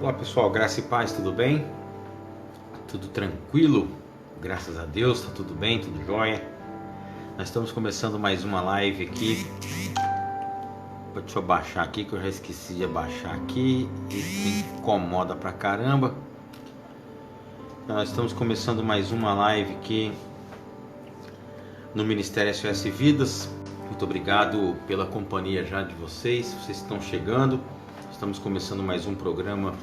Olá pessoal, graça e paz, tudo bem? Tudo tranquilo? Graças a Deus, tá tudo bem, tudo jóia. Nós estamos começando mais uma live aqui. Deixa eu baixar aqui que eu já esqueci de abaixar aqui e me incomoda pra caramba. Nós estamos começando mais uma live aqui no Ministério SOS Vidas. Muito obrigado pela companhia já de vocês estão chegando. Estamos começando mais um programa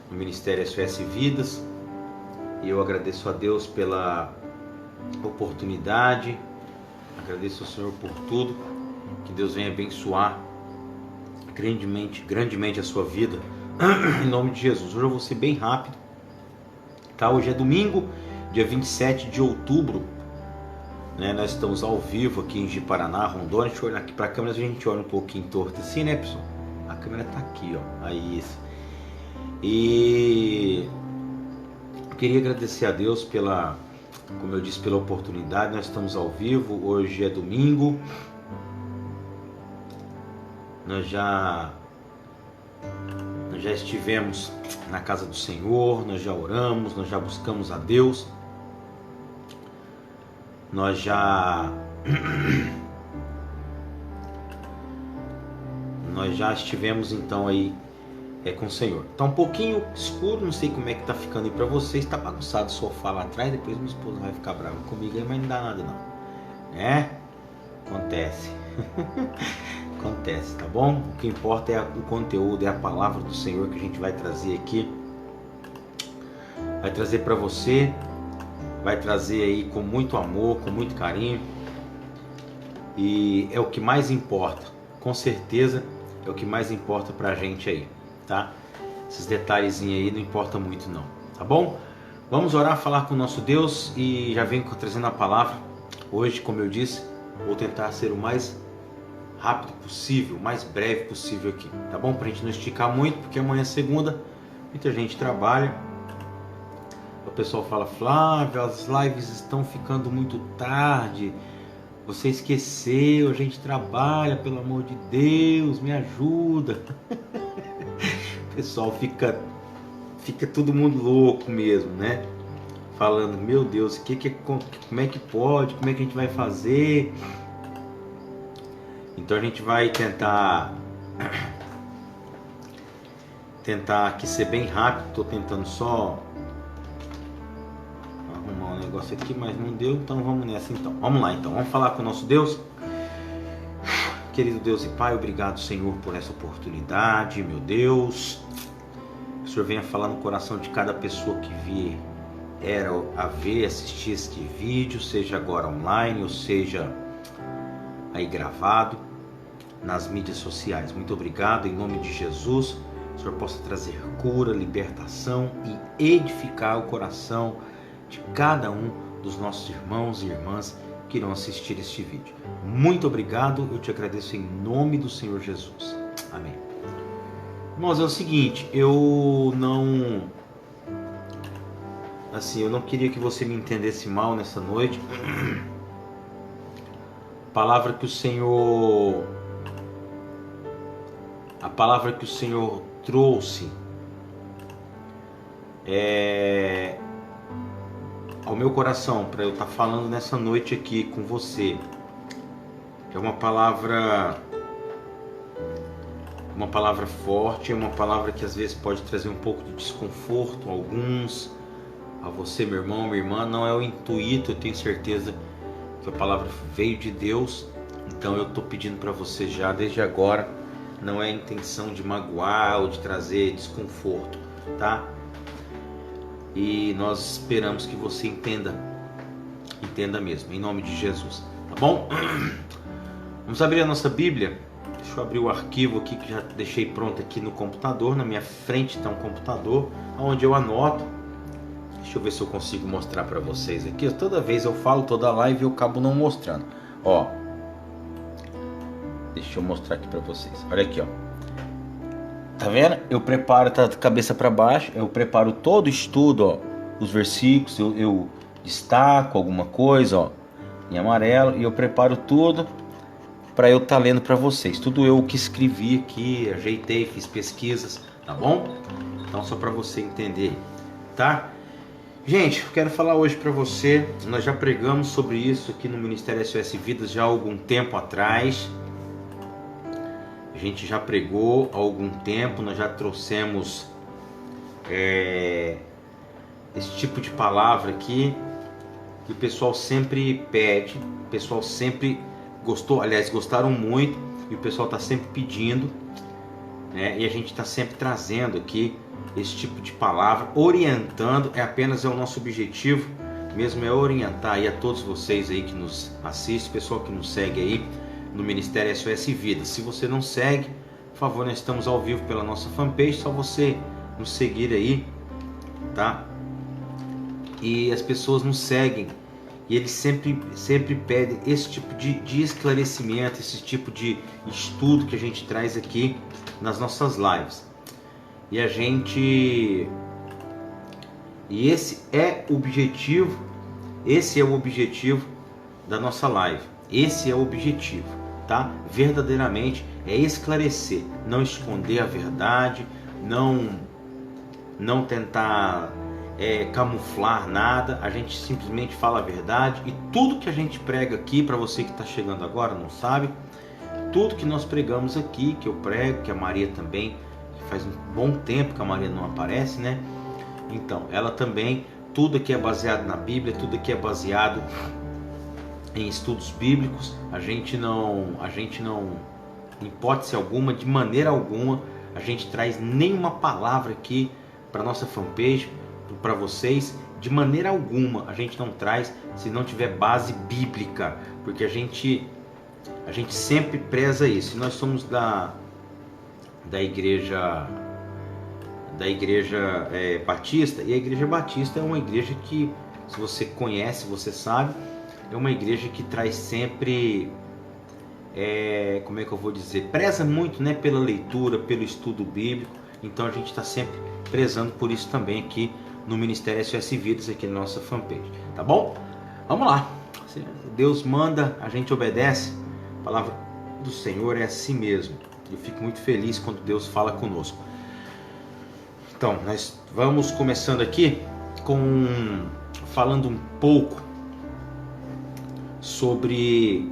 no Ministério SOS Vidas e eu agradeço a Deus pela oportunidade, agradeço ao Senhor por tudo, que Deus venha abençoar grandemente a sua vida, em nome de Jesus. Hoje eu vou ser bem rápido, tá? Hoje é domingo, dia 27 de outubro, né? Nós estamos ao vivo aqui em Ji-Paraná, Rondônia. Deixa eu olhar aqui para a câmera, a gente olha um pouquinho torto assim, né, pessoal? A câmera tá aqui, ó. Aí, isso. E eu queria agradecer a Deus pela, como eu disse, pela oportunidade. Nós estamos ao vivo. Hoje é domingo. Nós já estivemos na casa do Senhor. Nós já oramos. Nós já buscamos a Deus. Nós já estivemos então aí com o Senhor. Tá um pouquinho escuro, não sei como é que tá ficando aí pra vocês. Tá bagunçado o sofá lá atrás, depois minha esposa vai ficar brava comigo aí, mas não dá nada não, né? Acontece. Acontece, tá bom? O que importa é o conteúdo, é a palavra do Senhor que a gente vai trazer aqui. Vai trazer pra você, vai trazer aí com muito amor, com muito carinho. E é o que mais importa, com certeza. É o que mais importa pra gente aí, tá? Esses detalhezinhos aí não importa muito não, tá bom? Vamos orar, falar com o nosso Deus e já venho trazendo a palavra. Hoje, como eu disse, vou tentar ser o mais rápido possível, o mais breve possível aqui, tá bom? Pra gente não esticar muito, porque amanhã é segunda, muita gente trabalha. O pessoal fala: Flávio, as lives estão ficando muito tarde. Você esqueceu, a gente trabalha, pelo amor de Deus, me ajuda. O pessoal fica todo mundo louco mesmo, né? Falando: meu Deus, como é que pode? Como é que a gente vai fazer? Então a gente vai tentar aqui ser bem rápido. Estou tentando só arrumar um negócio aqui, mas não deu, então vamos nessa então. Vamos lá então, vamos falar com o nosso Deus. Querido Deus e Pai, obrigado, Senhor, por essa oportunidade, meu Deus. Que o Senhor venha falar no coração de cada pessoa que vier assistir este vídeo, seja agora online ou seja aí gravado nas mídias sociais. Muito obrigado, em nome de Jesus. Que o Senhor possa trazer cura, libertação e edificar o coração de cada um dos nossos irmãos e irmãs que irão assistir este vídeo. Muito obrigado, eu te agradeço em nome do Senhor Jesus. Amém. Irmãos, é o seguinte, eu não queria que você me entendesse mal nessa noite. A palavra que o Senhor trouxe ao meu coração para eu estar falando nessa noite aqui com você. É uma palavra forte, é uma palavra que às vezes pode trazer um pouco de desconforto a alguns, a você, meu irmão, minha irmã. Não é o intuito, eu tenho certeza que a palavra veio de Deus. Então eu estou pedindo para você já desde agora, não é a intenção de magoar ou de trazer desconforto, tá? E nós esperamos que você entenda mesmo, em nome de Jesus, tá bom? Vamos abrir a nossa Bíblia. Deixa eu abrir o arquivo aqui que já deixei pronto aqui no computador. Na minha frente está um computador onde eu anoto. Deixa eu ver se eu consigo mostrar para vocês aqui. Toda vez eu falo, toda live eu acabo não mostrando. Ó, deixa eu mostrar aqui para vocês. Olha aqui, ó. Tá vendo? Eu preparo, tá de cabeça para baixo. Eu preparo todo o estudo, ó, os versículos. Eu destaco alguma coisa, ó, em amarelo, e eu preparo tudo para eu estar lendo para vocês. Tudo eu que escrevi aqui, ajeitei, fiz pesquisas, tá bom? Então só para você entender, tá? Gente, eu quero falar hoje para você, nós já pregamos sobre isso aqui no Ministério SOS Vidas já há algum tempo atrás. A gente já pregou há algum tempo, nós já trouxemos esse tipo de palavra aqui, que o pessoal sempre pede, o pessoal sempre gostou, aliás, gostaram muito, e o pessoal está sempre pedindo, né? E a gente está sempre trazendo aqui esse tipo de palavra, orientando, apenas o nosso objetivo mesmo, é orientar aí a todos vocês aí que nos assistem, pessoal que nos segue aí no Ministério SOS Vidas. Se você não segue, por favor, nós estamos ao vivo pela nossa fanpage, só você nos seguir aí, tá? E as pessoas nos seguem e eles sempre pedem esse tipo de esclarecimento, esse tipo de estudo que a gente traz aqui nas nossas lives. E esse é o objetivo da nossa live. Esse é o objetivo, tá? Verdadeiramente é esclarecer, não esconder a verdade, não tentar camuflar nada. A gente simplesmente fala a verdade, e tudo que a gente prega aqui, para você que está chegando agora, não sabe, tudo que nós pregamos aqui, que eu prego, que a Maria também, faz um bom tempo que a Maria não aparece, né? Então, ela também, tudo aqui é baseado na Bíblia, tudo aqui é baseado em estudos bíblicos. A gente não, em hipótese alguma, de maneira alguma, a gente traz nenhuma palavra aqui para nossa fanpage, para vocês, de maneira alguma a gente não traz se não tiver base bíblica, porque a gente sempre preza isso. Nós somos da igreja batista, e a igreja batista é uma igreja que, se você conhece, você sabe, é uma igreja que traz sempre, como é que eu vou dizer, preza muito, né, pela leitura, pelo estudo bíblico. Então a gente está sempre prezando por isso também aqui no Ministério SOS Vidas, aqui na nossa fanpage, tá bom? Vamos lá, Deus manda, a gente obedece, a palavra do Senhor é assim mesmo. Eu fico muito feliz quando Deus fala conosco. Então, nós vamos começando aqui falando um pouco sobre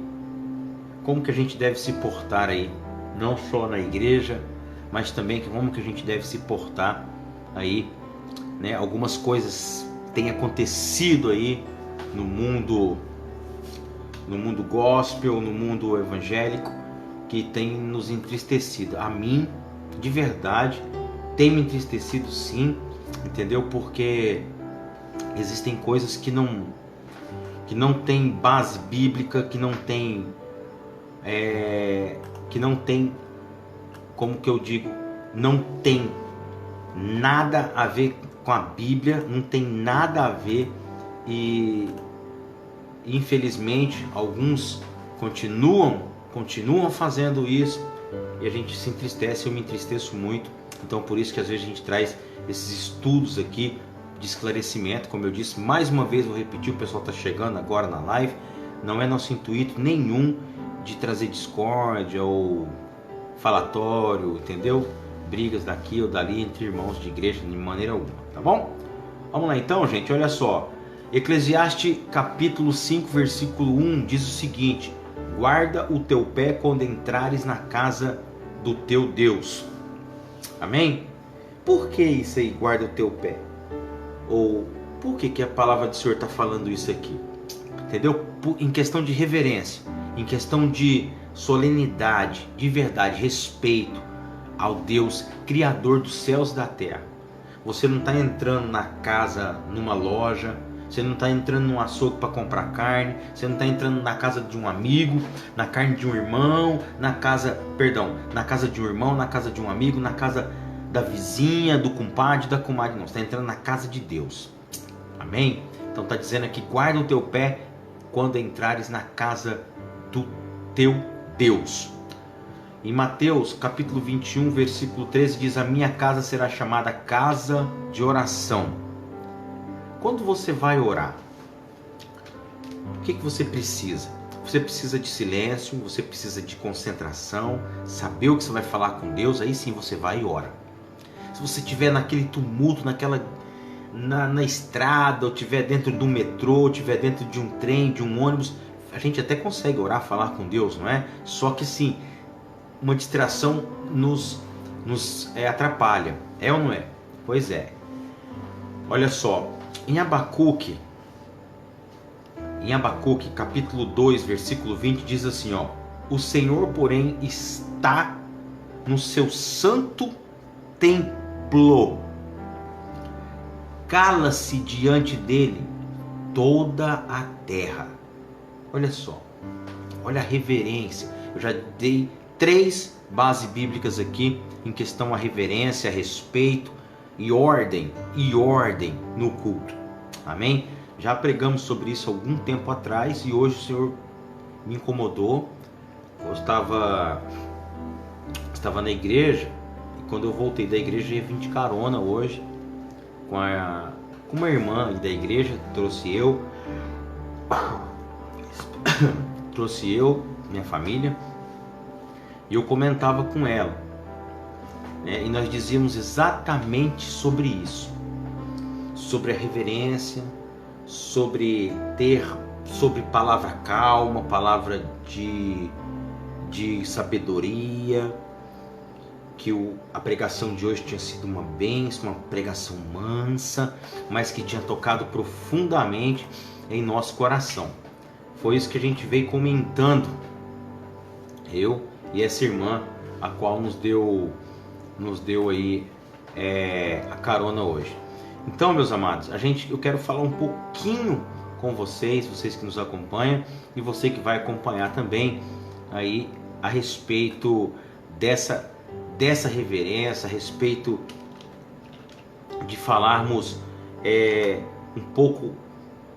como que a gente deve se portar aí, não só na igreja, mas também como que a gente deve se portar aí, né? Algumas coisas têm acontecido aí no mundo gospel, no mundo evangélico, que tem nos entristecido. A mim, de verdade, tem me entristecido sim, entendeu? Porque existem coisas que não tem base bíblica, que não tem, como que eu digo, não tem nada a ver com a Bíblia, não tem nada a ver, e infelizmente alguns continuam fazendo isso, e a gente se entristece. Eu me entristeço muito. Então por isso que às vezes a gente traz esses estudos aqui de esclarecimento. Como eu disse, mais uma vez vou repetir, o pessoal está chegando agora na live, não é nosso intuito nenhum de trazer discórdia ou falatório, entendeu? Brigas daqui ou dali entre irmãos de igreja, de maneira alguma, tá bom? Vamos lá então, gente, olha só. Eclesiastes capítulo 5, versículo 1 diz o seguinte: guarda o teu pé quando entrares na casa do teu Deus. Amém? Por que isso aí, guarda o teu pé? Ou por que a palavra do Senhor está falando isso aqui? Entendeu? Em questão de reverência, em questão de solenidade, de verdade, respeito ao Deus Criador dos céus e da terra. Você não está entrando na casa, numa loja, você não está entrando num açougue para comprar carne, você não está entrando na casa de um amigo, na carne de um irmão, na casa de um irmão, na casa de um amigo, na casa da vizinha, do compadre, da comadre, não. Você está entrando na casa de Deus. Amém? Então está dizendo aqui, guarda o teu pé quando entrares na casa do teu Deus. Em Mateus capítulo 21, versículo 13 diz: a minha casa será chamada casa de oração. Quando você vai orar, o que você precisa? Você precisa de silêncio, você precisa de concentração, saber o que você vai falar com Deus, aí sim você vai e ora. se você estiver naquele tumulto, na estrada, ou estiver dentro do metrô, ou estiver dentro de um trem, de um ônibus, a gente até consegue orar, falar com Deus, não é? Só que sim, uma distração nos atrapalha, é ou não é? Pois é. Olha só, em Abacuque capítulo 2, versículo 20, diz assim, ó: o Senhor, porém, está no seu santo templo, cala-se diante dele toda a terra. Olha só, olha a reverência. Eu já dei 3 bases bíblicas aqui em questão a reverência, a respeito e ordem no culto. Amém? Já pregamos sobre isso algum tempo atrás e hoje o Senhor me incomodou. Eu estava na igreja e quando eu voltei da igreja eu vim de carona hoje com uma irmã da igreja, trouxe eu, minha família, e eu comentava com ela, né? E nós dizíamos exatamente sobre isso, sobre a reverência, sobre palavra calma, palavra de sabedoria, que a pregação de hoje tinha sido uma bênção, uma pregação mansa, mas que tinha tocado profundamente em nosso coração. Foi isso que a gente veio comentando, eu e essa irmã, a qual nos deu aí a carona hoje. Então, meus amados, eu quero falar um pouquinho com vocês que nos acompanham e você que vai acompanhar também aí a respeito dessa reverência, a respeito de falarmos um pouco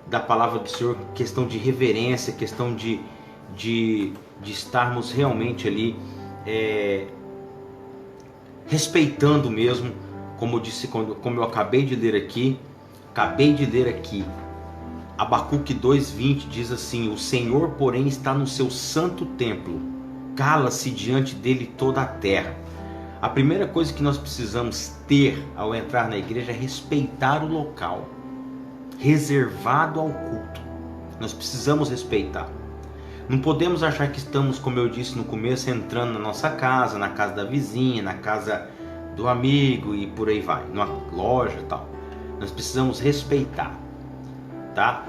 da palavra do Senhor, questão de reverência, questão de estarmos realmente ali respeitando mesmo, como eu disse, como eu acabei de ler aqui, Abacuque 2:20 diz assim: o Senhor, porém, está no seu santo templo, cala-se diante dele toda a terra. A primeira coisa que nós precisamos ter ao entrar na igreja é respeitar o local reservado ao culto. Nós precisamos respeitar. Não podemos achar que estamos, como eu disse no começo, entrando na nossa casa, na casa da vizinha, na casa do amigo e por aí vai, numa loja e tal. Nós precisamos respeitar, tá?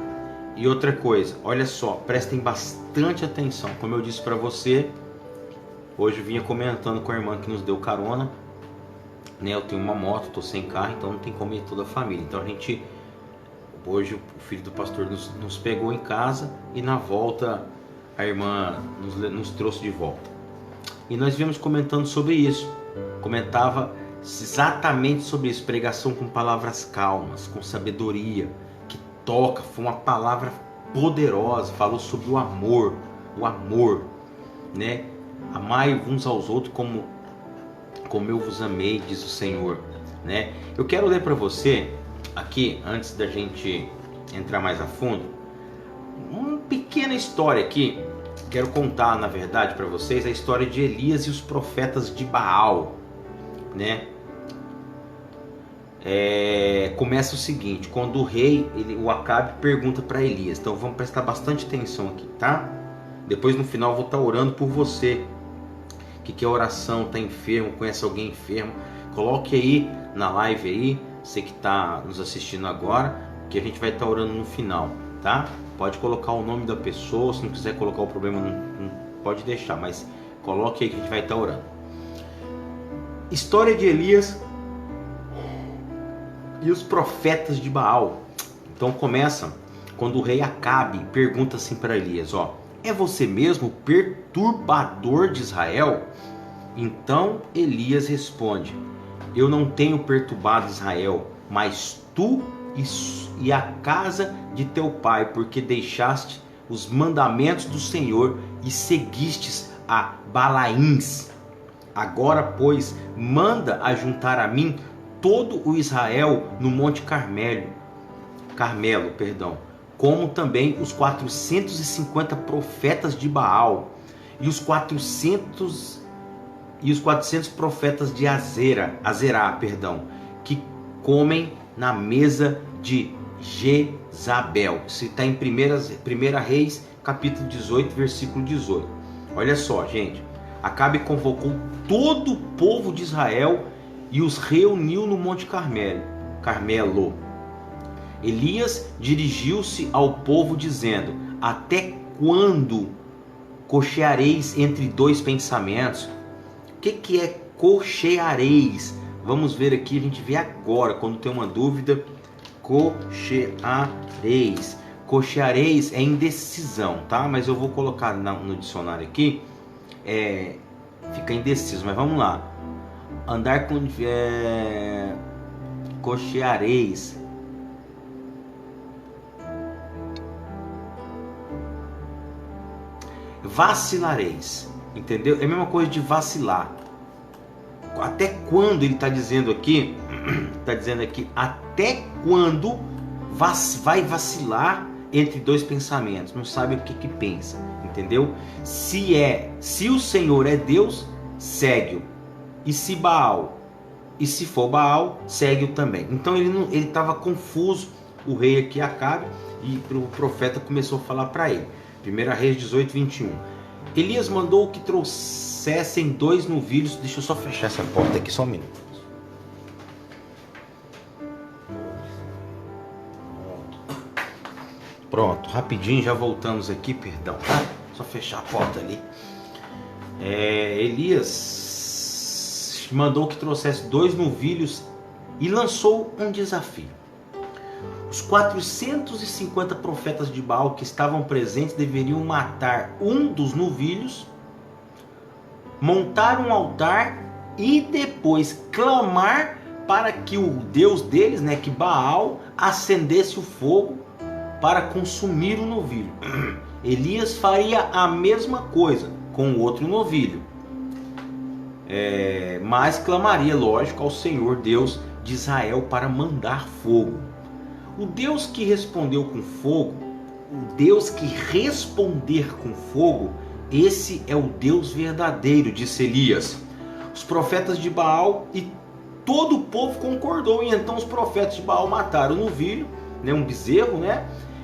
E outra coisa, olha só, prestem bastante atenção. Como eu disse para você, hoje eu vinha comentando com a irmã que nos deu carona, né? Eu tenho uma moto, estou sem carro, então não tem como ir toda a família. Então hoje o filho do pastor nos pegou em casa e na volta a irmã nos trouxe de volta. E nós viemos comentando sobre isso. Comentava exatamente sobre isso, pregação com palavras calmas, com sabedoria, que toca, foi uma palavra poderosa, falou sobre o amor, né? Amai uns aos outros como eu vos amei, diz o Senhor, né? Eu quero ler para você aqui, antes da gente entrar mais a fundo, uma pequena história aqui. Quero contar, na verdade, para vocês a história de Elias e os profetas de Baal, né? Começa o seguinte: quando o rei, o Acabe, pergunta para Elias. Então vamos prestar bastante atenção aqui, tá? Depois no final eu vou estar orando por você que quer oração, está enfermo, conhece alguém enfermo, coloque aí na live aí, você que está nos assistindo agora, que a gente vai estar orando no final, tá? Pode colocar o nome da pessoa, se não quiser colocar o problema, não pode deixar, mas coloque aí que a gente vai estar orando. História de Elias e os profetas de Baal. Então começa quando o rei Acabe pergunta assim para Elias, ó: é você mesmo o perturbador de Israel? Então Elias responde: eu não tenho perturbado Israel, mas tu e a casa de teu pai, porque deixaste os mandamentos do Senhor e seguistes a Balaíns. Agora, pois, manda ajuntar a mim todo o Israel no Monte Carmelo, como também os 450 profetas de Baal e os 400 e os 400 profetas de Azerá, que comem na mesa de Jezabel. Isso está em 1 Reis, capítulo 18, versículo 18. Olha só, gente. Acabe convocou todo o povo de Israel e os reuniu no Monte Carmelo. Elias dirigiu-se ao povo dizendo: até quando cocheareis entre dois pensamentos? O que é cocheareis? Vamos ver aqui, a gente vê agora, quando tem uma dúvida. Cocheareis. Cocheareis é indecisão, tá? Mas eu vou colocar no dicionário aqui. Fica indeciso, mas vamos lá. Andar com... cocheareis. Vacilareis. Entendeu? É a mesma coisa de vacilar. Até quando ele está dizendo aqui? Está dizendo aqui, até quando vai vacilar entre dois pensamentos? Não sabe o que pensa, entendeu? Se o Senhor é Deus, segue-o. E se for Baal, segue-o também. Então ele estava confuso, o rei aqui Acabe, e o profeta começou a falar para ele. 1 Reis 18, 21. Elias mandou que trouxessem 2 novilhos. Deixa eu só fechar essa porta aqui, só um minuto. Pronto, rapidinho, já voltamos aqui, perdão, tá? Só fechar a porta ali. Elias mandou que trouxesse 2 novilhos e lançou um desafio. Os 450 profetas de Baal que estavam presentes deveriam matar um dos novilhos, montar um altar e depois clamar para que o Deus deles, que Baal, acendesse o fogo para consumir o novilho. Elias faria a mesma coisa com o outro novilho, mas clamaria, lógico, ao Senhor Deus de Israel para mandar fogo. O Deus que respondeu com fogo, o Deus que responder com fogo, esse é o Deus verdadeiro, disse Elias. Os profetas de Baal e todo o povo concordou, e então os profetas de Baal mataram o novilho, um bezerro,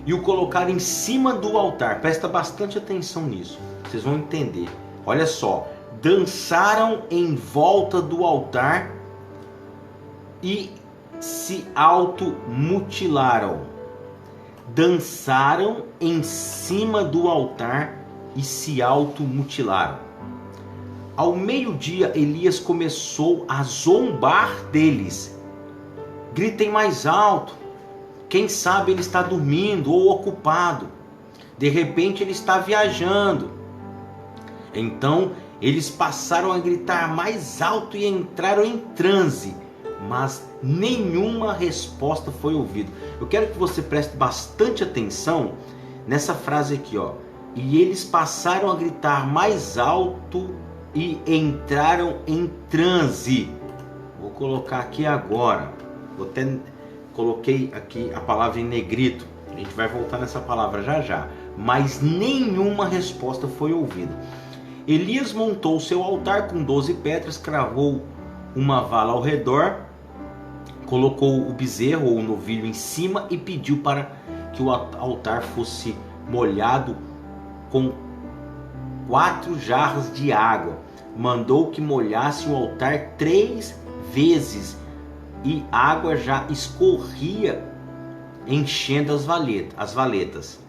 e o colocaram em cima do altar. Presta bastante atenção nisso, vocês vão entender. Olha só, dançaram em volta do altar e se automutilaram. Dançaram em cima do altar e se automutilaram. Ao meio-dia, Elias começou a zombar deles. Gritem mais alto. Quem sabe ele está dormindo ou ocupado. De repente ele está viajando. Então eles passaram a gritar mais alto e entraram em transe, mas nenhuma resposta foi ouvida. Eu quero que você preste bastante atenção nessa frase aqui, ó. E eles passaram a gritar mais alto e entraram em transe. Vou colocar aqui agora. Coloquei aqui a palavra em negrito. A gente vai voltar nessa palavra já já. Mas nenhuma resposta foi ouvida. Elias montou seu altar com 12 pedras, cravou uma vala ao redor, colocou o bezerro ou o novilho em cima e pediu para que o altar fosse molhado com 4 jarras de água. Mandou que molhasse o altar 3 vezes e água já escorria, enchendo as valetas.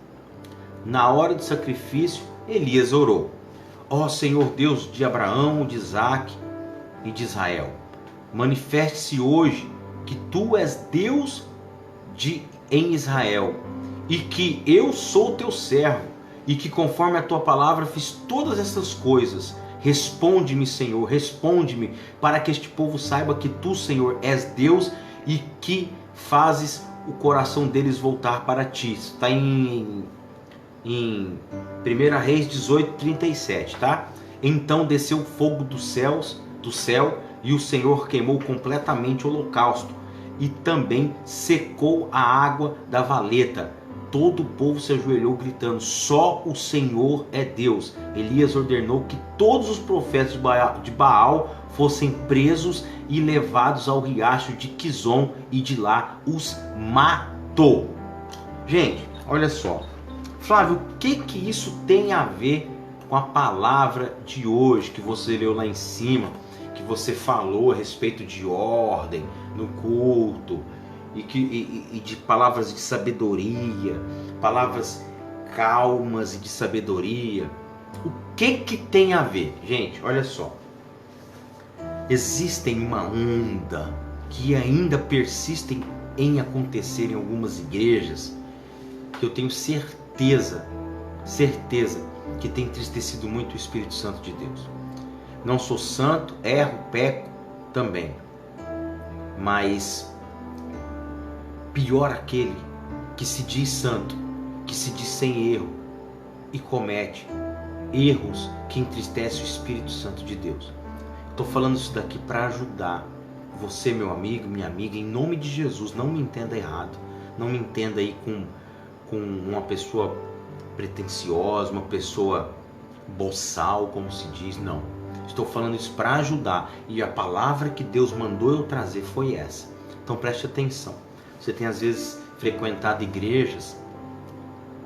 Na hora do sacrifício, Elias orou: ó Senhor Deus de Abraão, de Isaque e de Israel, manifeste-se hoje que tu és Deus em Israel, e que eu sou teu servo, e que conforme a tua palavra fiz todas essas coisas. Responde-me, Senhor, responde-me, para que este povo saiba que tu, Senhor, és Deus e que fazes o coração deles voltar para ti. Isso está em 1 Reis 18, 37, tá? Então desceu fogo do céu, e o Senhor queimou completamente o holocausto, e também secou a água da valeta. todo o povo se ajoelhou gritando: só o Senhor é Deus. Elias ordenou que todos os profetas de Baal fossem presos e levados ao riacho de Quizon, e de lá os matou. Gente, olha só. Flávio, o que isso tem a ver com a palavra de hoje que você leu lá em cima, que você falou a respeito de ordem no culto, e de palavras de sabedoria, palavras calmas e de sabedoria? O que tem a ver? Gente, olha só. Existem uma onda que ainda persistem em acontecer em algumas igrejas, que eu tenho certeza que tem entristecido muito o Espírito Santo de Deus. Não sou santo, erro, peco também, mas pior aquele que se diz santo, que se diz sem erro e comete erros que entristecem o Espírito Santo de Deus. Estou falando isso daqui para ajudar você, meu amigo, minha amiga, em nome de Jesus. Não me entenda errado, não me entenda aí com uma pessoa pretensiosa, uma pessoa boçal, como se diz. Não, estou falando isso para ajudar, e a palavra que Deus mandou eu trazer foi essa. Então preste atenção. Você tem às vezes frequentado igrejas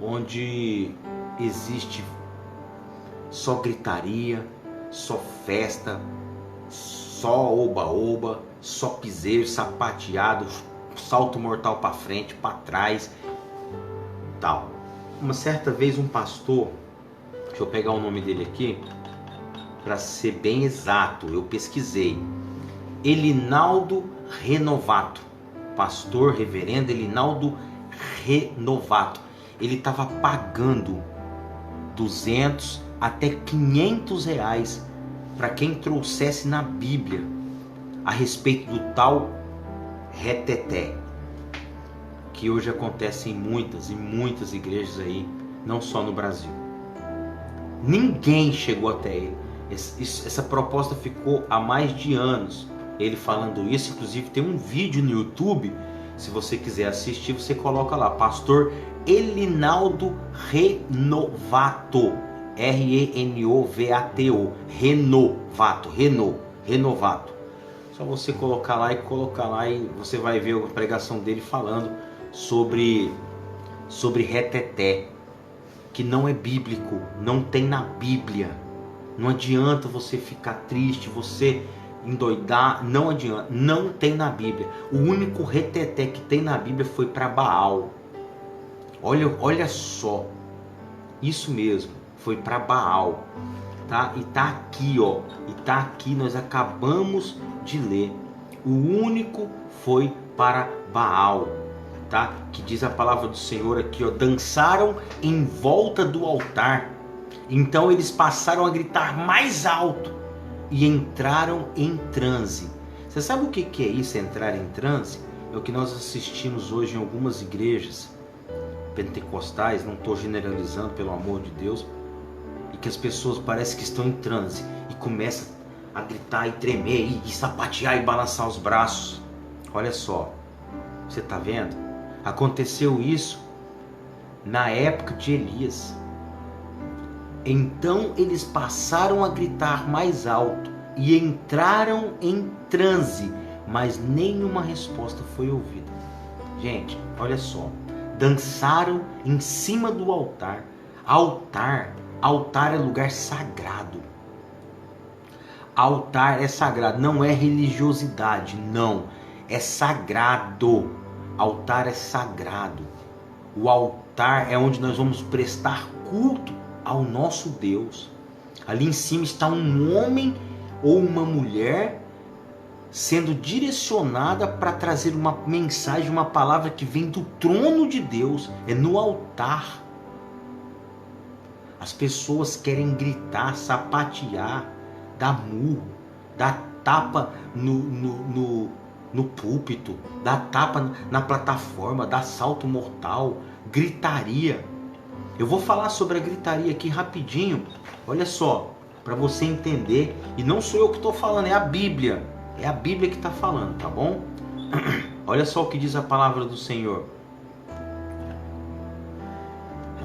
onde existe só gritaria, só festa, só oba-oba, só piseiro, sapateado, salto mortal para frente, para trás, tal. Uma certa vez um pastor, deixa eu pegar o nome dele aqui, para ser bem exato, eu pesquisei, Elinaldo Renovato, pastor reverendo Elinaldo Renovato, ele estava pagando 200 até 500 reais para quem trouxesse na Bíblia a respeito do tal reteté, que hoje acontece em muitas igrejas aí, não só no Brasil. Ninguém chegou até ele. Essa proposta ficou há mais de anos, ele falando isso. Inclusive tem um vídeo no YouTube, se você quiser assistir, você coloca lá, pastor Elinaldo Renovato, Renovato, Renovato. Só você colocar lá e você vai ver a pregação dele falando sobre reteté, que não é bíblico, não tem na Bíblia. Não adianta você ficar triste, você endoidar, não adianta, não tem na Bíblia. O único reteté que tem na Bíblia foi para Baal. Olha só, isso mesmo, foi para Baal, tá? E tá aqui, ó, nós acabamos de ler. O único foi para Baal, tá? Que diz a palavra do Senhor aqui, ó, dançaram em volta do altar. Então eles passaram a gritar mais alto e entraram em transe. Você sabe o que é isso, entrar em transe? É o que nós assistimos hoje em algumas igrejas pentecostais, não estou generalizando, pelo amor de Deus, e que as pessoas parecem que estão em transe e começam a gritar e tremer e sapatear e balançar os braços. Olha só, você está vendo? Aconteceu isso na época de Elias. Então eles passaram a gritar mais alto e entraram em transe, mas nenhuma resposta foi ouvida. Gente, olha só, dançaram em cima do altar. Altar é lugar sagrado. Altar é sagrado, não é religiosidade, não, é sagrado. Altar é sagrado. O altar é onde nós vamos prestar culto ao nosso Deus. Ali em cima está um homem ou uma mulher sendo direcionada para trazer uma mensagem, uma palavra que vem do trono de Deus. É no altar. As pessoas querem gritar, sapatear, dar murro, dar tapa no púlpito, dar tapa na plataforma, dar salto mortal, gritaria. Eu vou falar sobre a gritaria aqui rapidinho, olha só, para você entender. E não sou eu que estou falando, é a Bíblia. É a Bíblia que está falando, tá bom? Olha só o que diz a palavra do Senhor.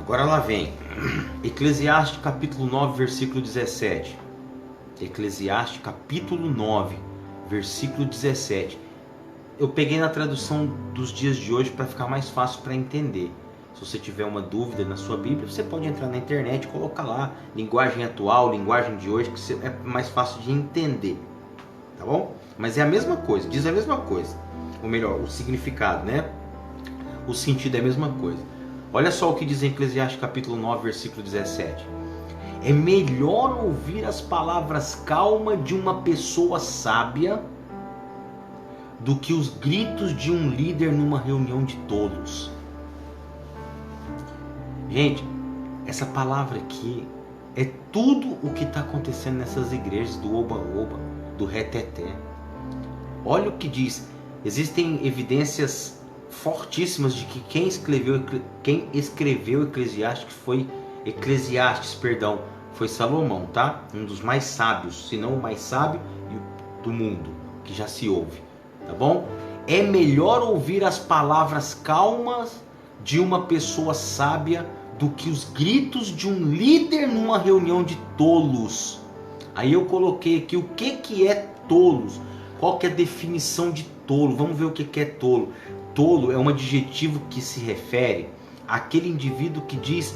Agora lá vem. Eclesiastes capítulo 9, versículo 17. Eclesiastes capítulo 9, versículo 17. Eu peguei na tradução dos dias de hoje para ficar mais fácil para entender. Se você tiver uma dúvida na sua Bíblia, você pode entrar na internet e colocar lá linguagem atual, linguagem de hoje, que é mais fácil de entender. Tá bom? Mas é a mesma coisa, diz a mesma coisa. Ou melhor, o significado, né? O sentido é a mesma coisa. Olha só o que diz em Eclesiastes capítulo 9, versículo 17. É melhor ouvir as palavras calmas de uma pessoa sábia do que os gritos de um líder numa reunião de tolos. Gente, essa palavra aqui é tudo o que está acontecendo nessas igrejas do oba-oba, do reteté. Olha o que diz. Existem evidências fortíssimas de que quem escreveu Eclesiastes foi Salomão, tá? Um dos mais sábios, se não o mais sábio do mundo que já se ouve, tá bom? É melhor ouvir as palavras calmas de uma pessoa sábia do que os gritos de um líder numa reunião de tolos. Aí eu coloquei aqui o que é tolos. Qual que é a definição de tolo? Vamos ver o que é tolo. Tolo é um adjetivo que se refere àquele indivíduo que diz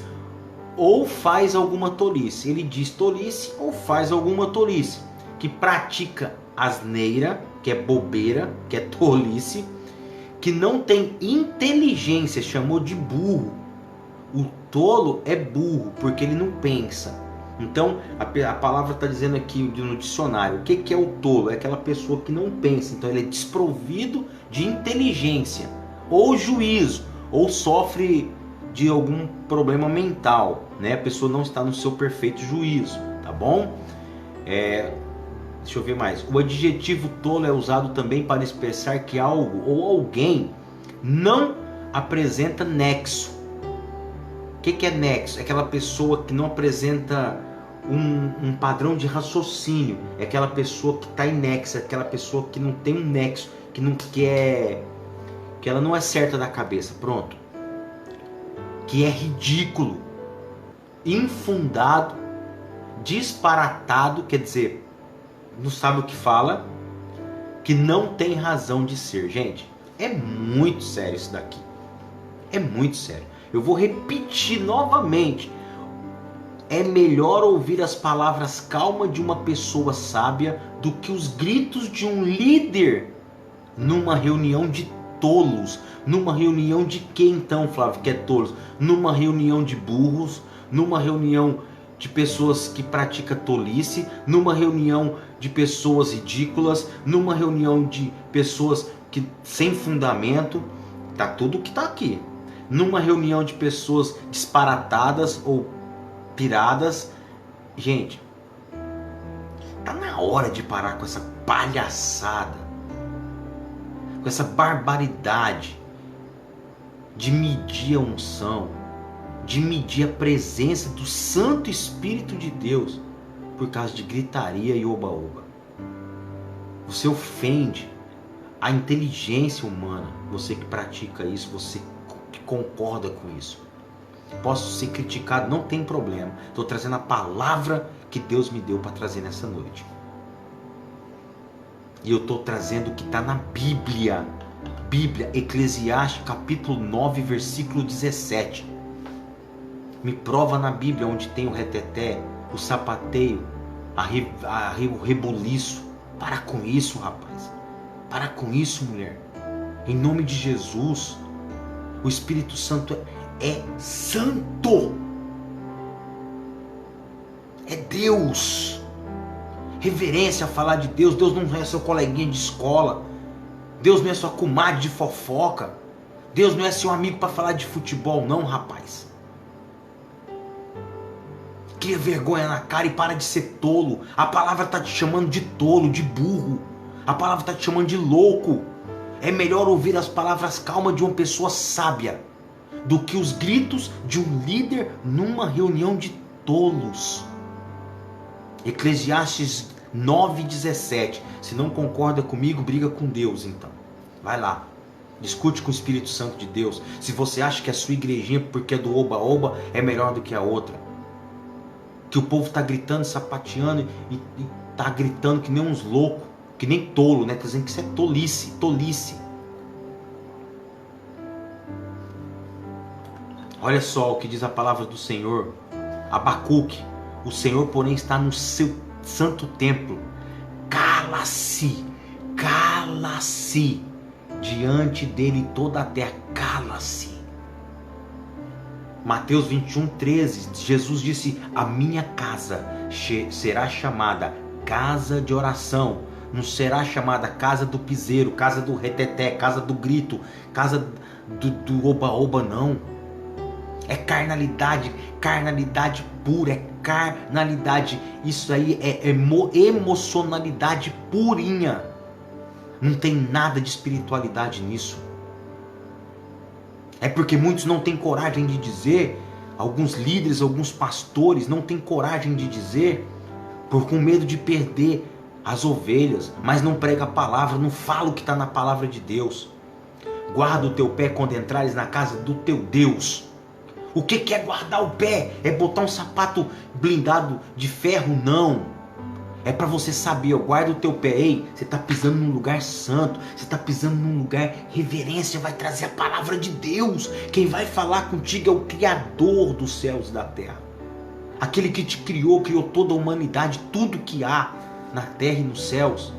ou faz alguma tolice. Ele diz tolice ou faz alguma tolice. Que pratica asneira, que é bobeira, que é tolice. Que não tem inteligência, chamou de burro. O tolo é burro, porque ele não pensa. Então, a palavra está dizendo aqui no dicionário, o que é o tolo? É aquela pessoa que não pensa. Então, ele é desprovido de inteligência, ou juízo, ou sofre de algum problema mental, né? A pessoa não está no seu perfeito juízo, tá bom? Deixa eu ver mais. O adjetivo tolo é usado também para expressar que algo ou alguém não apresenta nexo. O que é nexo? É aquela pessoa que não apresenta um padrão de raciocínio. É aquela pessoa que está inexa, é aquela pessoa que não tem um nexo, que ela não é certa da cabeça. Pronto. Que é ridículo, infundado, disparatado, quer dizer, não sabe o que fala, que não tem razão de ser. Gente, é muito sério isso daqui. É muito sério. Eu vou repetir novamente. É melhor ouvir as palavras calmas de uma pessoa sábia do que os gritos de um líder numa reunião de tolos. Numa reunião de quem então, Flávio, que é tolos? Numa reunião de burros, numa reunião de pessoas que praticam tolice, numa reunião de pessoas ridículas, numa reunião de pessoas que sem fundamento. Tá tudo que tá aqui. Numa reunião de pessoas disparatadas ou piradas. Gente, tá na hora de parar com essa palhaçada, com essa barbaridade de medir a unção, de medir a presença do Santo Espírito de Deus por causa de gritaria e oba-oba. Você ofende a inteligência humana, você que pratica isso, você que concorda com isso. Posso ser criticado, não tem problema. Estou trazendo a palavra que Deus me deu para trazer nessa noite. E eu estou trazendo o que está na Bíblia. Bíblia, Eclesiastes capítulo 9, versículo 17. Me prova na Bíblia onde tem o reteté, o sapateio, o rebuliço. Para com isso, rapaz. Para com isso, mulher. Em nome de Jesus. O Espírito Santo é santo. É Deus. Reverência a falar de Deus. Deus não é seu coleguinha de escola. Deus não é sua comadre de fofoca. Deus não é seu amigo para falar de futebol, não, rapaz. Cria vergonha na cara e para de ser tolo. A palavra está te chamando de tolo, de burro. A palavra está te chamando de louco. É melhor ouvir as palavras calmas de uma pessoa sábia do que os gritos de um líder numa reunião de tolos. Eclesiastes 9:17. Se não concorda comigo, briga com Deus então. Vai lá. Discute com o Espírito Santo de Deus. Se você acha que a sua igrejinha, porque é do oba-oba, é melhor do que a outra. Que o povo está gritando, sapateando e está gritando que nem uns loucos, que nem tolo, né? Tá dizendo que isso é tolice, tolice. Olha só o que diz a palavra do Senhor. Abacuque, o Senhor, porém, está no seu santo templo. Cala-se, cala-se. Diante dele toda a terra, cala-se. Mateus 21:13, Jesus disse: a minha casa será chamada casa de oração, não será chamada casa do piseiro, casa do reteté, casa do grito, casa do oba-oba, não. É carnalidade, carnalidade pura, é carnalidade, isso aí é emocionalidade purinha. Não tem nada de espiritualidade nisso. É porque muitos não têm coragem de dizer, alguns líderes, alguns pastores não têm coragem de dizer, com medo de perder as ovelhas, mas não prega a palavra, não fala o que está na palavra de Deus. Guarda o teu pé quando entrares na casa do teu Deus. O que é guardar o pé? É botar um sapato blindado de ferro? Não. É para você saber, guarda o teu pé. Ei, você está pisando num lugar santo, você está pisando num lugar, reverência vai trazer a palavra de Deus. Quem vai falar contigo é o Criador dos céus e da terra. Aquele que te criou, criou toda a humanidade, tudo que há na terra e nos céus.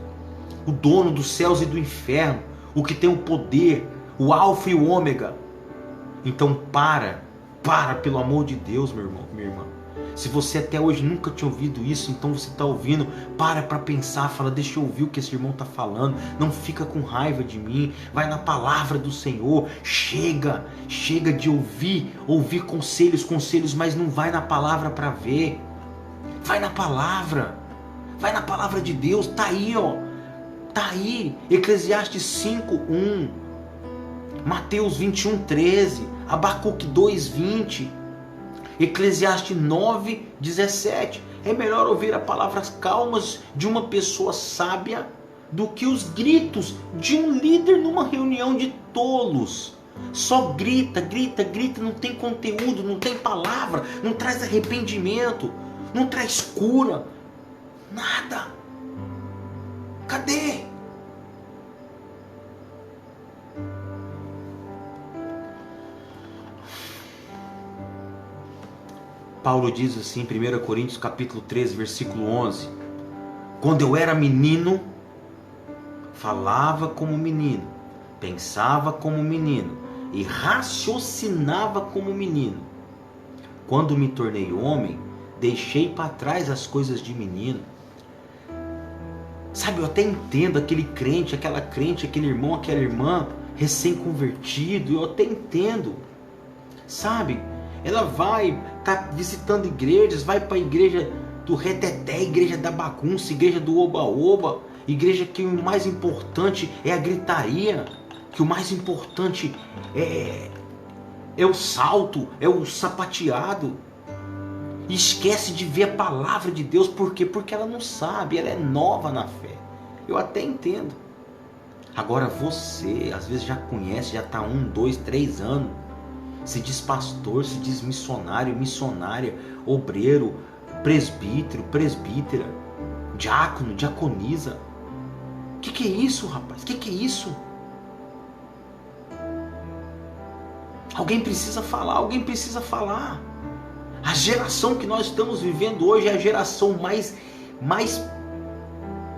O dono dos céus e do inferno, o que tem o poder, o alfa e o ômega. Então para pelo amor de Deus, meu irmão, minha irmã. Se você até hoje nunca tinha ouvido isso, então você está ouvindo, para pensar, fala, deixa eu ouvir o que esse irmão está falando, não fica com raiva de mim, vai na palavra do Senhor, chega de ouvir conselhos, mas não vai na palavra para ver, vai na palavra de Deus, tá aí, ó, tá aí, Eclesiastes 5:1, Mateus 21:13, Abacuque 2:20, Eclesiastes 9:17. É melhor ouvir as palavras calmas de uma pessoa sábia do que os gritos de um líder numa reunião de tolos. Só grita, não tem conteúdo, não tem palavra, não traz arrependimento, não traz cura, nada. Cadê? Paulo diz assim em 1 Coríntios capítulo 13, versículo 11. Quando eu era menino, falava como menino, pensava como menino e raciocinava como menino. Quando me tornei homem, deixei para trás as coisas de menino. Sabe, eu até entendo aquele crente, aquela crente, aquele irmão, aquela irmã recém-convertido, eu até entendo. Sabe, ela vai, tá visitando igrejas, vai para a igreja do reteté, igreja da bagunça, igreja do oba-oba, igreja que o mais importante é a gritaria, que o mais importante é o salto, é o sapateado. E esquece de ver a palavra de Deus. Por quê? Porque ela não sabe, ela é nova na fé. Eu até entendo. Agora você, às vezes já conhece, já está 1, 2, 3 anos. Se diz pastor, se diz missionário, missionária, obreiro, presbítero, presbítera, diácono, diaconisa. Que é isso, rapaz? Que é isso? Alguém precisa falar, A geração que nós estamos vivendo hoje é a geração mais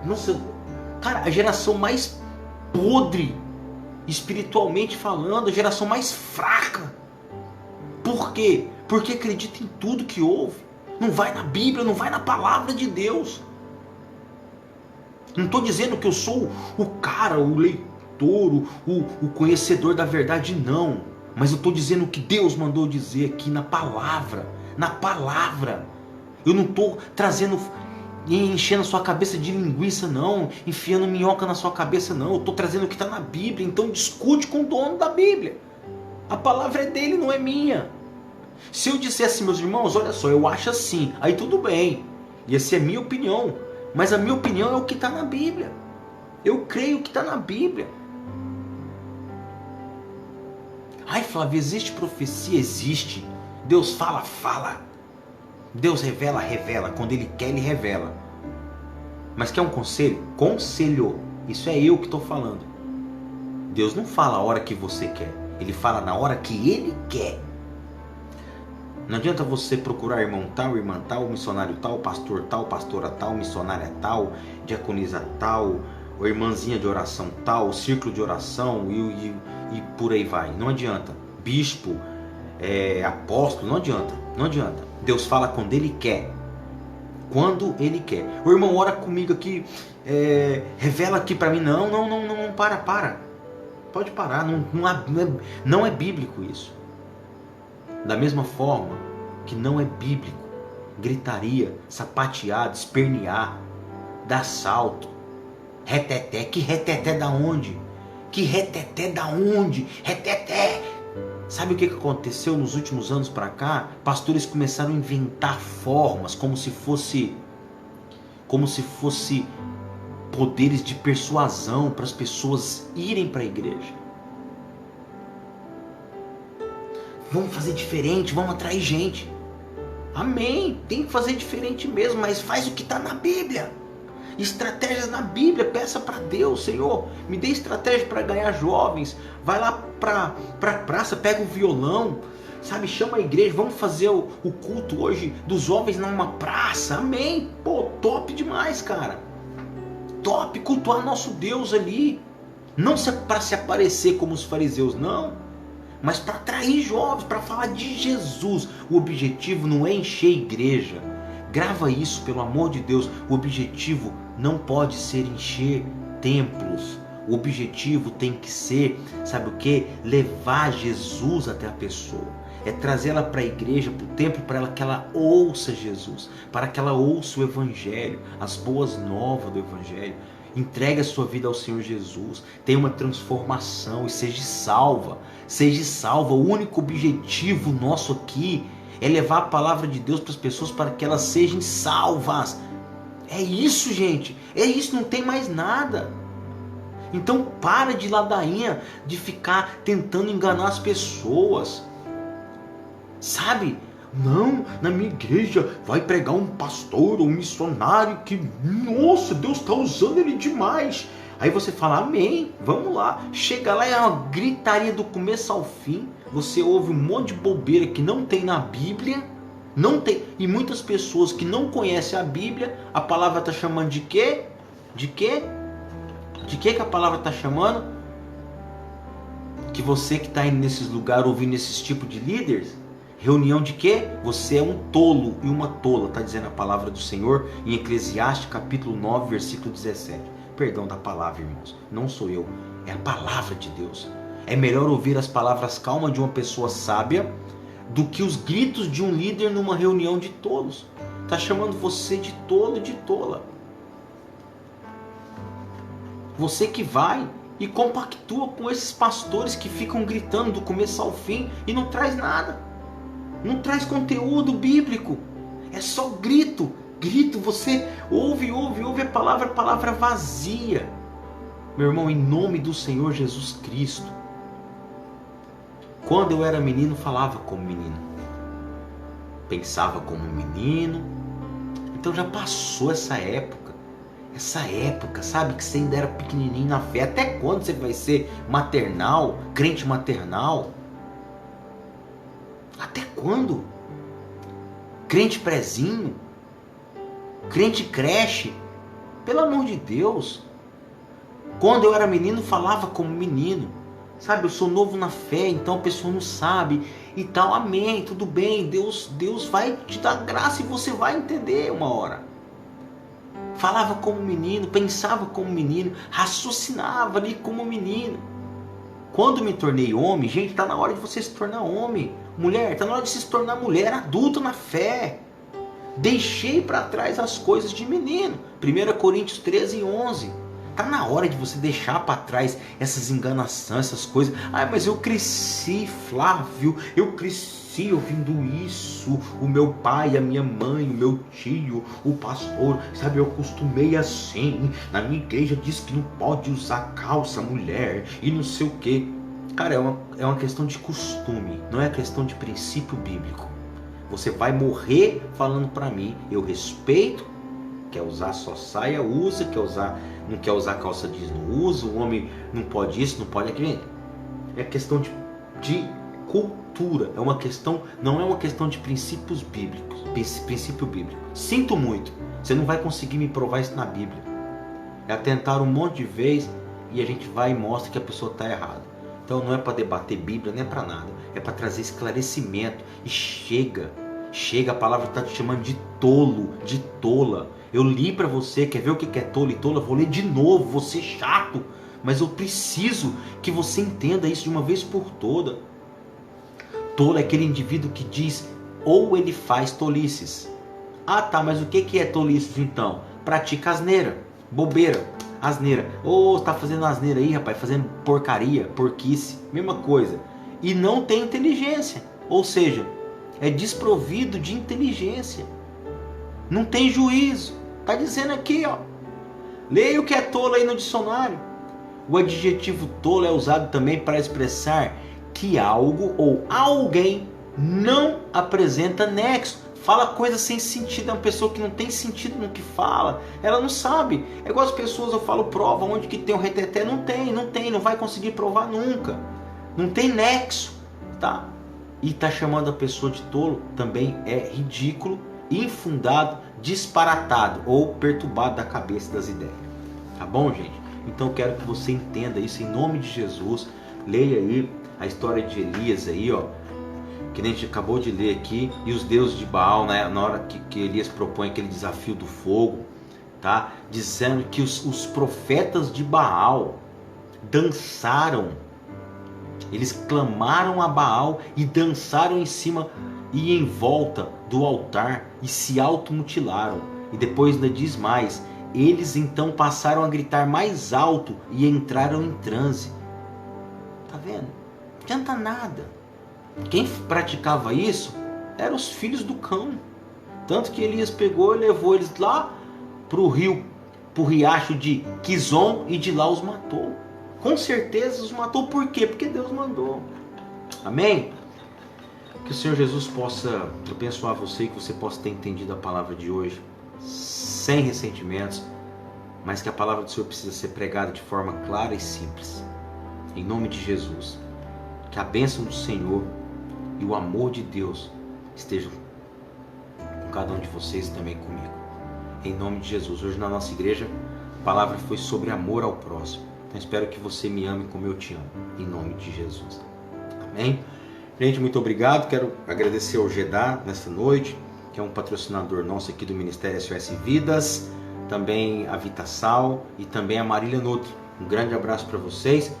nossa, cara, a geração mais podre, espiritualmente falando, a geração mais fraca. Por quê? Porque acredita em tudo que ouve. Não vai na Bíblia, não vai na palavra de Deus. Não estou dizendo que eu sou o cara, o leitor, o conhecedor da verdade, não. Mas eu estou dizendo o que Deus mandou dizer aqui na palavra. Na palavra. Eu não estou trazendo, enchendo a sua cabeça de linguiça, não. Enfiando minhoca na sua cabeça, não. Eu estou trazendo o que está na Bíblia. Então discute com o dono da Bíblia. A palavra é dele, não é minha. Se eu dissesse, meus irmãos, olha só, eu acho assim, aí tudo bem. E essa é a minha opinião. Mas a minha opinião é o que está na Bíblia. Eu creio que está na Bíblia. Ai, Flávio, existe profecia? Existe. Deus fala, fala. Deus revela, revela. Quando Ele quer, Ele revela. Mas quer um conselho? Conselho. Isso é eu que estou falando. Deus não fala a hora que você quer. Ele fala na hora que Ele quer. Não adianta você procurar irmão tal, missionário tal, pastora tal, missionária tal, diaconisa tal, ou irmãzinha de oração tal, círculo de oração e por aí vai. Não adianta. Bispo, apóstolo, não adianta. Não adianta. Deus fala quando Ele quer. Quando Ele quer. O irmão ora comigo aqui, revela aqui para mim. Não, para. Pode parar, não é bíblico isso. Da mesma forma que não é bíblico gritaria, sapatear, espernear, dar salto, reteté. Que reteté da onde? Que reteté da onde? Reteté! Sabe o que aconteceu nos últimos anos para cá? Pastores começaram a inventar formas como se fosse poderes de persuasão para as pessoas irem para a igreja. Vamos fazer diferente, vamos atrair gente. Amém, tem que fazer diferente mesmo, mas faz o que está na Bíblia. Estratégias na Bíblia, peça para Deus, Senhor, me dê estratégia para ganhar jovens. Vai lá para a praça, pega o violão, sabe, chama a igreja, vamos fazer o culto hoje dos jovens numa praça. Amém, pô, top demais, cara. Top, cultuar nosso Deus ali. Não para se aparecer como os fariseus, não. Mas para atrair jovens, para falar de Jesus. O objetivo não é encher a igreja. Grava isso, pelo amor de Deus. O objetivo não pode ser encher templos. O objetivo tem que ser, sabe o que? Levar Jesus até a pessoa. É trazer ela para a igreja, para o templo, para que ela ouça Jesus. Para que ela ouça o Evangelho, as boas novas do Evangelho. Entregue a sua vida ao Senhor Jesus. Tenha uma transformação e seja salva. Seja salva. O único objetivo nosso aqui é levar a palavra de Deus para as pessoas para que elas sejam salvas. É isso, gente. É isso, não tem mais nada. Então para de ladainha, de ficar tentando enganar as pessoas. Sabe? Não, na minha igreja vai pregar um pastor ou um missionário que, nossa, Deus está usando ele demais. Aí você fala, amém, vamos lá. Chega lá, é uma gritaria do começo ao fim. Você ouve um monte de bobeira que não tem na Bíblia. Não tem. E muitas pessoas que não conhecem a Bíblia, a palavra está chamando de quê? De quê? De que a palavra está chamando? Que você que está indo nesses lugares ouvindo esses tipos de líderes, reunião de quê? Você é um tolo e uma tola, está dizendo a palavra do Senhor em Eclesiastes capítulo 9, versículo 17. Perdão da palavra, irmãos, não sou eu, é a palavra de Deus. É melhor ouvir as palavras calmas de uma pessoa sábia do que os gritos de um líder numa reunião de tolos. Está chamando você de tolo e de tola. Você que vai e compactua com esses pastores que ficam gritando do começo ao fim e não traz nada. Não traz conteúdo bíblico. É só grito. Grito, você ouve a palavra vazia. Meu irmão, em nome do Senhor Jesus Cristo. Quando eu era menino, falava como menino. Pensava como menino. Então já passou essa época. Essa época, sabe, que você ainda era pequenininho na fé. Até quando você vai ser maternal, crente maternal? Até quando? Crente prezinho? Crente creche? Pelo amor de Deus. Quando eu era menino, falava como menino. Sabe, eu sou novo na fé, então a pessoa não sabe e tal. Amém, tudo bem. Deus vai te dar graça e você vai entender uma hora. Falava como menino, pensava como menino, raciocinava ali como menino. Quando me tornei homem, gente, está na hora de você se tornar homem. Mulher, está na hora de se tornar mulher adulta na fé. Deixei para trás as coisas de menino. 1 Coríntios 13:11. Está na hora de você deixar para trás essas enganações, essas coisas. Ah, mas eu cresci, Flávio, eu cresci ouvindo isso. O meu pai, a minha mãe, o meu tio, o pastor, sabe, eu acostumei assim. Na minha igreja diz que não pode usar calça mulher e não sei o que. Cara, é uma questão de costume, não é questão de princípio bíblico. Você vai morrer falando para mim, eu respeito, quer usar só saia, usa, não quer usar calça jeans, não usa, o homem não pode isso, não pode aquilo. É questão de cultura, não é uma questão de princípios bíblicos, princípio bíblico. Sinto muito, você não vai conseguir me provar isso na Bíblia. É tentar um monte de vezes e a gente vai e mostra que a pessoa está errada. Então não é para debater Bíblia, nem é para nada. É para trazer esclarecimento. E chega, a palavra está te chamando de tolo, de tola. Eu li para você, quer ver o que é tolo e tola? Vou ler de novo, vou ser chato. Mas eu preciso que você entenda isso de uma vez por toda. Tolo é aquele indivíduo que diz ou ele faz tolices. Ah tá, mas o que é tolices então? Pratica asneira, bobeira, asneira. Ou tá fazendo asneira aí, rapaz, fazendo porcaria, porquice, mesma coisa. E não tem inteligência, ou seja, é desprovido de inteligência. Não tem juízo. Tá dizendo aqui, ó. Leia o que é tolo aí no dicionário. O adjetivo tolo é usado também para expressar que algo ou alguém não apresenta nexo. Fala coisa sem sentido. É uma pessoa que não tem sentido no que fala. Ela não sabe. É igual as pessoas, eu falo prova onde que tem um reteté. Não tem, não vai conseguir provar nunca. Não tem nexo, tá? E tá chamando a pessoa de tolo também é ridículo, infundado, disparatado ou perturbado da cabeça das ideias. Tá bom, gente? Então eu quero que você entenda isso em nome de Jesus. Leia aí a história de Elias aí, ó, que a gente acabou de ler aqui, e os deuses de Baal, né, na hora que Elias propõe aquele desafio do fogo, tá? Dizendo que os profetas de Baal dançaram, eles clamaram a Baal e dançaram em cima e em volta do altar e se automutilaram. E depois ainda diz mais, eles então passaram a gritar mais alto e entraram em transe. Tá vendo? Não adianta nada. Quem praticava isso eram os filhos do cão. Tanto que Elias pegou e levou eles lá pro riacho de Quizon, e de lá os matou. Com certeza os matou. Por quê? Porque Deus mandou. Amém? Que o Senhor Jesus possa abençoar você e que você possa ter entendido a palavra de hoje sem ressentimentos, mas que a palavra do Senhor precisa ser pregada de forma clara e simples. Em nome de Jesus. Que a bênção do Senhor e o amor de Deus estejam com cada um de vocês e também comigo. Em nome de Jesus. Hoje na nossa igreja a palavra foi sobre amor ao próximo. Então espero que você me ame como eu te amo. Em nome de Jesus. Amém? Gente, muito obrigado. Quero agradecer ao Gedá nessa noite, que é um patrocinador nosso aqui do Ministério SOS Vidas. Também a Vitasal e também a Marília Nutri. Um grande abraço para vocês.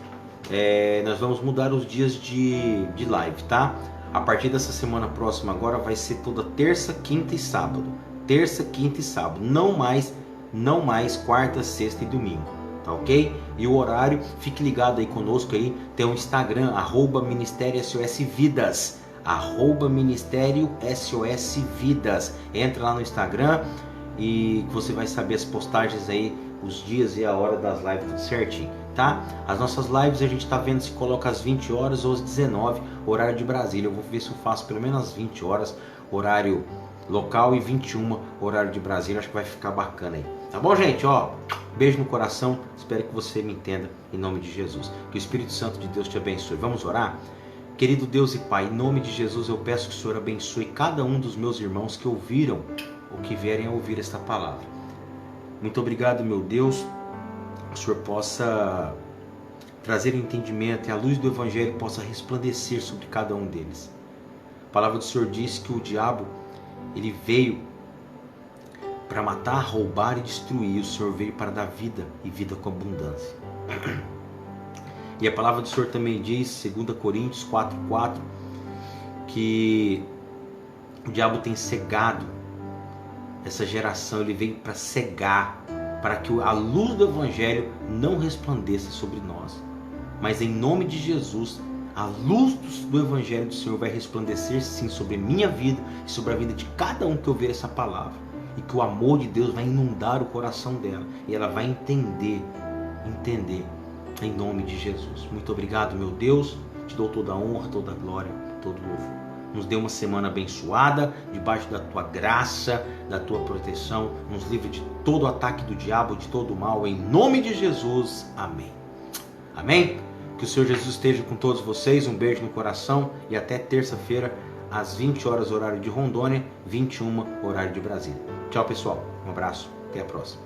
Nós vamos mudar os dias de live, tá? A partir dessa semana próxima agora vai ser toda terça, quinta e sábado. Terça, quinta e sábado. Não mais quarta, sexta e domingo. Tá ok? E o horário, fique ligado aí conosco aí. Tem um Instagram, @Ministério SOS Vidas. @Ministério SOS Vidas. Entra lá no Instagram e você vai saber as postagens aí, os dias e a hora das lives, tudo certinho. Tá? As nossas lives a gente está vendo se coloca às 20 horas ou às 19, horário de Brasília. Eu vou ver se eu faço pelo menos às 20 horas, horário local, e 21, horário de Brasília. Acho que vai ficar bacana aí. Tá bom, gente? Ó, beijo no coração. Espero que você me entenda em nome de Jesus. Que o Espírito Santo de Deus te abençoe. Vamos orar? Querido Deus e Pai, em nome de Jesus eu peço que o Senhor abençoe cada um dos meus irmãos que ouviram ou que vierem a ouvir esta palavra. Muito obrigado, meu Deus. O Senhor possa trazer entendimento e a luz do Evangelho possa resplandecer sobre cada um deles. A palavra do Senhor diz que o diabo ele veio para matar, roubar e destruir. O Senhor veio para dar vida e vida com abundância. E a palavra do Senhor também diz, 2 Coríntios 4:4, que o diabo tem cegado essa geração. Ele veio para cegar, para que a luz do Evangelho não resplandeça sobre nós. Mas em nome de Jesus, a luz do Evangelho do Senhor vai resplandecer sim sobre minha vida e sobre a vida de cada um que ouvir essa palavra. E que o amor de Deus vai inundar o coração dela. E ela vai entender em nome de Jesus. Muito obrigado, meu Deus. Te dou toda a honra, toda a glória, todo o louvor. Nos dê uma semana abençoada, debaixo da tua graça, da tua proteção. Nos livre de todo o ataque do diabo, de todo o mal, em nome de Jesus. Amém. Amém? Que o Senhor Jesus esteja com todos vocês. Um beijo no coração e até terça-feira, às 20 horas, horário de Rondônia, 21, horário de Brasília. Tchau, pessoal. Um abraço. Até a próxima.